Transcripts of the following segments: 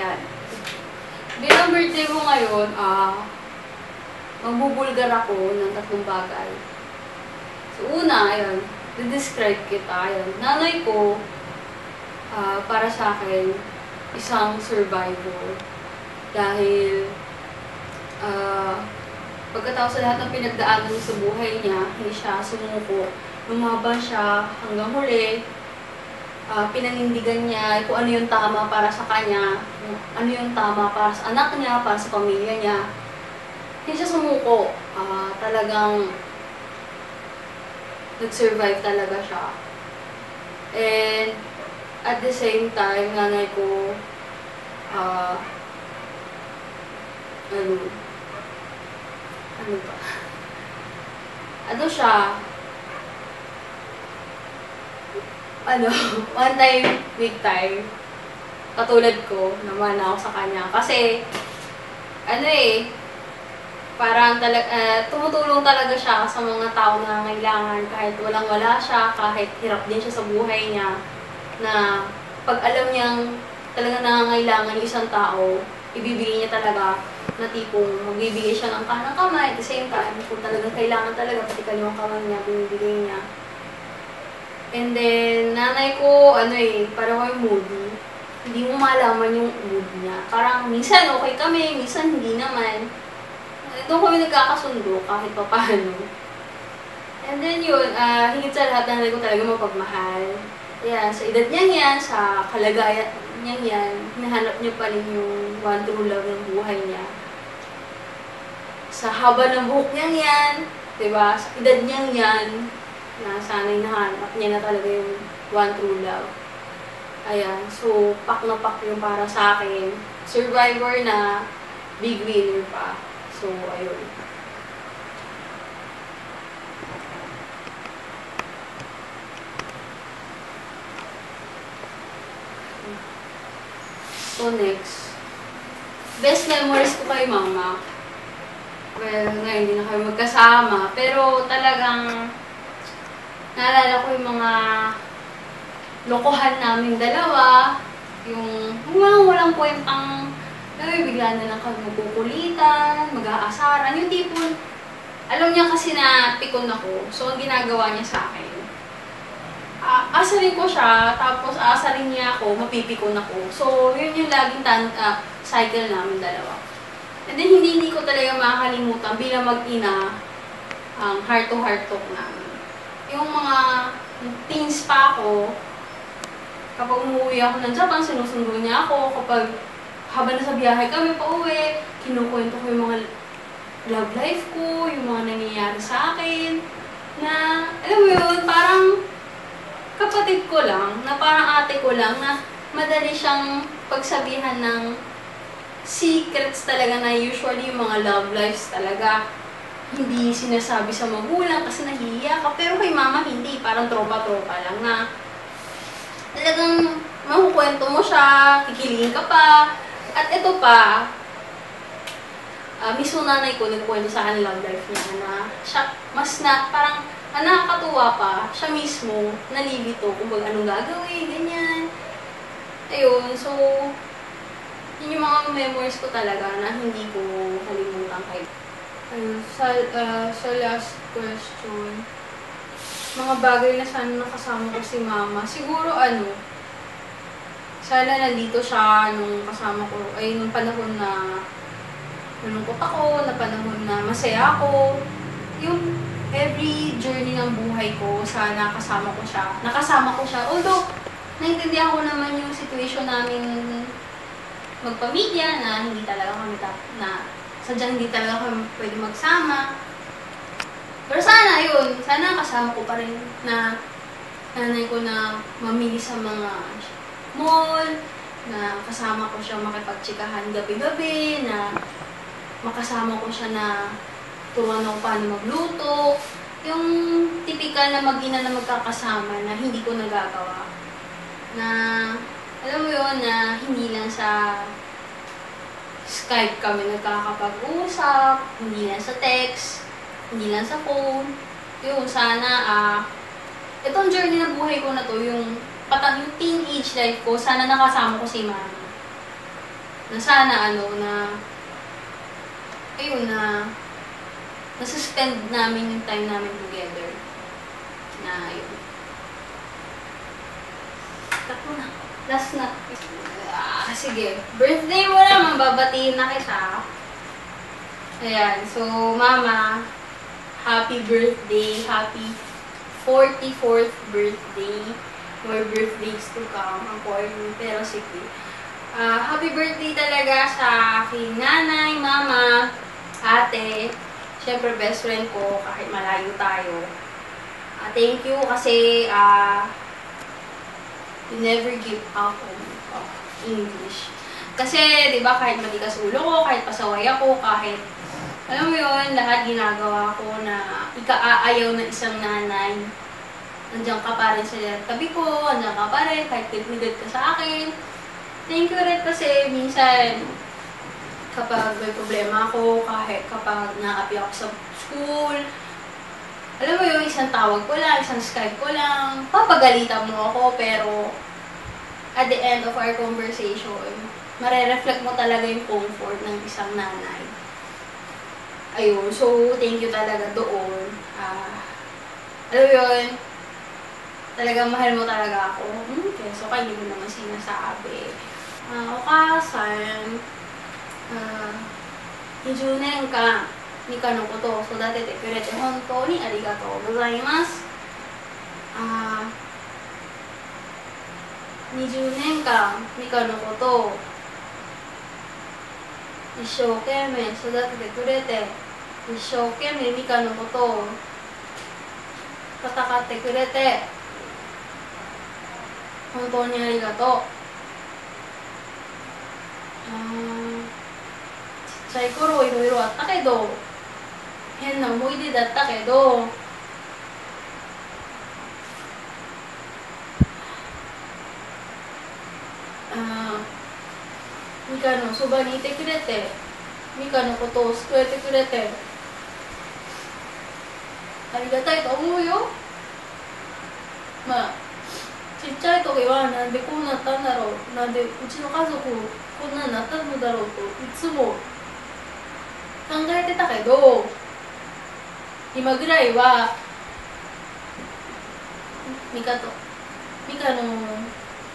Yan. Bilang birthday mo ngayon, magbubulgar ako ng 3 bagay. So, una, ayun, describe kita. Ayun, nanay ko, para sa akin, isang survivor. Dahil, pagkatapos sa lahat ng pinagdaanan niya sa buhay niya, hindi siya sumuko. Lumaban siya hanggang huli. Pinanindigan niya kung ano yung tama para sa kanya, ano yung tama para sa anak niya, para sa pamilya niya. Hindi siya sumuko. Talagang nag-survive talaga siya. And at the same time, nanay ko, ano ba? Ano siya? One time, big time, katulad ko, naman ako sa kanya. Kasi, parang tumutulong talaga siya sa mga tao na nangailangan kahit walang-wala siya, kahit hirap din siya sa buhay niya, na pag alam niyang talaga nangangailangan yung isang tao, ibibigay niya talaga na tipong magbibigay siya ng kanang kamay, at the same time, kung talagang kailangan talaga, pati kaliwang kamay niya, binibigay niya. And then, nanay ko, parang ko yung moody. Hindi mo malaman yung mood niya. Parang minsan okay kami, minsan hindi naman. Doon kami nagkakasundo kahit pa paano. And then yun, higit sa lahat, nanay ko talaga mapagmahal. Ayan, sa edad niya yan, sa kalagayan niya yan, hinahanap niya pa rin yung one true love ng buhay niya. Sa haba ng buhok niya yan, diba? Sa edad niya yan, na sana'y nahanap niya na talaga yung one true love. Ayan, so pak na pak yung para sa akin. Survivor na, big winner pa. So, ayun. So, next. Best memories ko kay mama. Well, ngayon hindi na kami magkasama. Pero talagang naalala ko yung mga lokohan naming dalawa. Yung walang kwentang bigla na lang kami magkukulitan, mag-aasaran. Yung tipong, alam niya kasi na pikon ako. So, ang ginagawa niya sa akin, asarin ko siya, tapos aasarin niya ako, mapipikon ako. So, yun yung laging cycle namin dalawa. And then, hindi ko talaga makakalimutan bilang mag-ina ang heart-to-heart talk namin. Yung mga teens pa ako, kapag umuwi ako ng Japan, sinusundo niya ako. Kapag habang nasa biyahe kami pa uwi, kinukwento ko yung mga love life ko, yung mga nangyayari sa akin, na, alam mo yun, parang kapatid ko lang, na parang ate ko lang, na madali siyang pagsabihan ng secrets talaga na usually yung mga love lives talaga hindi sinasabi sa magulang kasi nahihiya ka. Pero kay mama hindi, parang tropa-tropa lang na talagang makukwento mo siya, kikilingin ka pa. At ito pa, mismo nanay ko nagkwento sa akin love life niya na siya, parang nakakatuwa pa, siya mismo nalilito kung anong gagawin, ganyan. Ayun, so, yun yung mga memories ko talaga na hindi ko kalimutan kayo. Ayun, sa last question, mga bagay na sana nakasama ko si mama, siguro sana nandito siya nung kasama ko, nung panahon na nalungkot ako, na panahon na masaya ako. Yung every journey ng buhay ko, sana nakasama ko siya. Although, naintindihan ko naman yung situation namin magpamilya na hindi talaga kami sadyang hindi talaga kami pwede magsama. Pero sana kasama ko pa rin na nanay ko na mamili sa mga mall, na kasama ko siya makipagtsikahan gabi-gabi, na makasama ko siya na turuan ako paano magluto. Yung tipikal na mag-ina na magkakasama na hindi ko nagagawa. Na, alam mo yun, na hindi lang sa Skype kami nagkakapag-usap, hindi lang sa text, hindi lang sa phone. Yun, sana, itong journey ng buhay ko na to, yung teenage life ko, sana nakasama ko si mama. na sana ayun nasuspend namin yung time namin together. Na yun. Tapo na. Last na. Sige. Birthday mo naman, babatiin na kita. Ayan. So, Mama, happy birthday. Happy 44th birthday. More birthdays to come. Ang corny, pero sige. Happy birthday talaga sa aking nanay, mama, ate, syempre best friend ko kahit malayo tayo. Thank you kasi you never give up on English. Kasi, di ba, kahit matigas ulo ko, kahit pasaway ako, kahit, alam mo yun, lahat ginagawa ko na ikaayaw ng isang nanay. Nandiyan ka pa rin sa tabi ko, nandiyan ka pa rin, kahit good ka sa akin. Thank you rin kasi minsan, kapag may problema ako, kahit kapag naapi ako sa school, alam mo yung isang tawag ko lang, isang Skype ko lang, papagalitan mo ako, pero at the end of our conversation, marereflect mo talaga yung comfort ng isang nanay. Ayun, so thank you talaga doon. Alam mo yun, talagang mahal mo talaga ako. Okay, so kaya hindi mo naman sinasabi. お母さん、20年間、ミカのことを育ててくれて本当にありがとうございます。20年間、ミカのことを一生懸命育ててくれて、一生懸命ミカのことを戦ってくれて、本当にありがとう。ちっちゃい頃いろいろあったけど、変な思い出だったけど、ミカのそばにいてくれて、ミカのことを救えてくれて、ありがたいと思うよ。まあちっちゃい時はなんでこうなったんだろう、なんでうちの家族こんなになったのだろうといつも考えてたけど、今ぐらいはミカの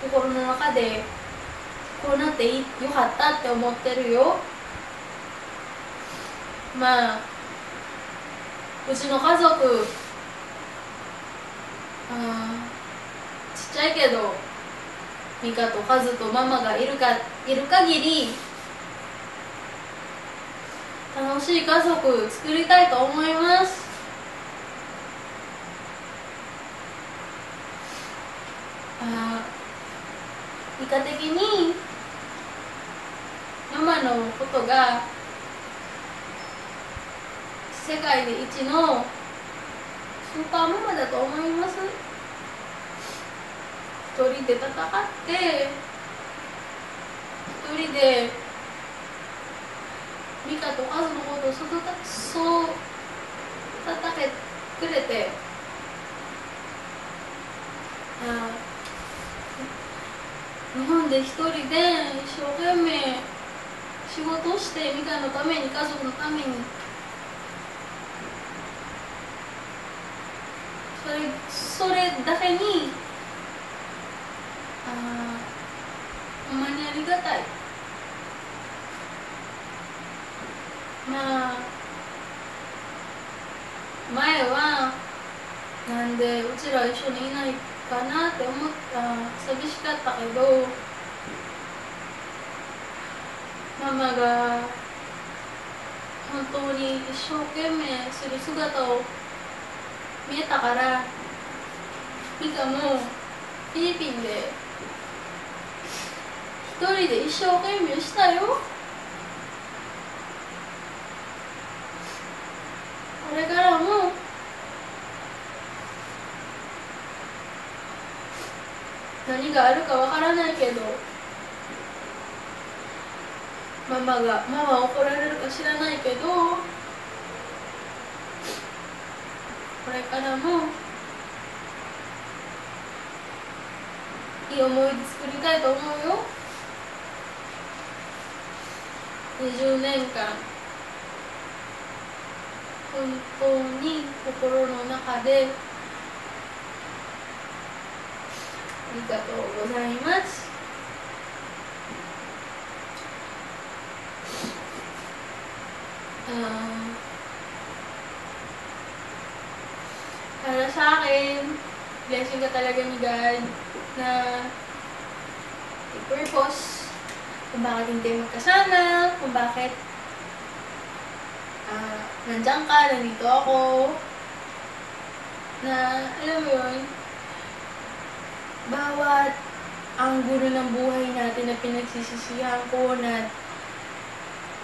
心の中でこうなってよかったって思ってるよ。まあうちの家族ちっちゃいけどミカとカズとママがいる限り楽しい家族作りたいと思います。ミカ的にママのことが世界で一のスーパーママだと思います。一人で戦って一人でミカとカズのことを育てくれて、日本で一人で一生懸命仕事をしてミカのために、家族のために、それだけにほんまにありがたい。まあ前はなんでうちら一緒にいないかなって思った、寂しかったけど、ママが本当に一生懸命する姿を見えたから、ミカもフィリピンで一人で一生懸命したよ。これからも何があるかわからないけど、ママ怒られるか知らないけど、これからもいい思い出作りたいと思うよ。20年間本当に心の中でありがとうございます。Para sa akin, blessing ka talaga ni God na may purpose kung bakit hindi magkasama, kung bakit nandiyan ka, nandito ako, na alam mo yun, bawat ang gulo ng buhay natin na pinagsisisihan ko, na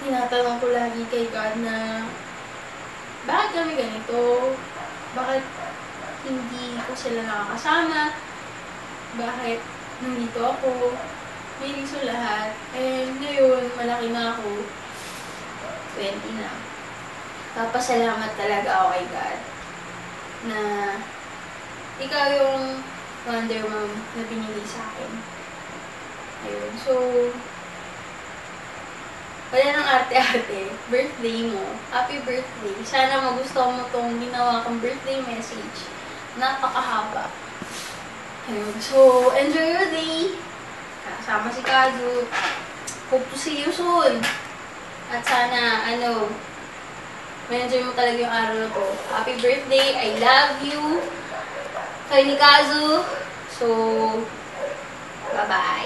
tinatanong ko lagi kay God na bakit kami ganito? Bakit hindi ko sila nakakasama? Bakit nandito ako? May reason lahat. And ngayon, malaki na ako. 20 na. Papasalamat talaga ako kay God na ikaw yung Wonder Mom na binili sa akin. Ayun. So, wala nang arte-arte. Birthday mo. Happy birthday. Sana magustuhan mo tong ginawa kong birthday message. Napakahaba. Ayun. So, enjoy your day. Kasama si Kazu. Hope to see you soon. At sana, ma-enjoy mo talaga yung araw na to. Happy birthday. I love you. Kay ni Kazu. So, bye-bye.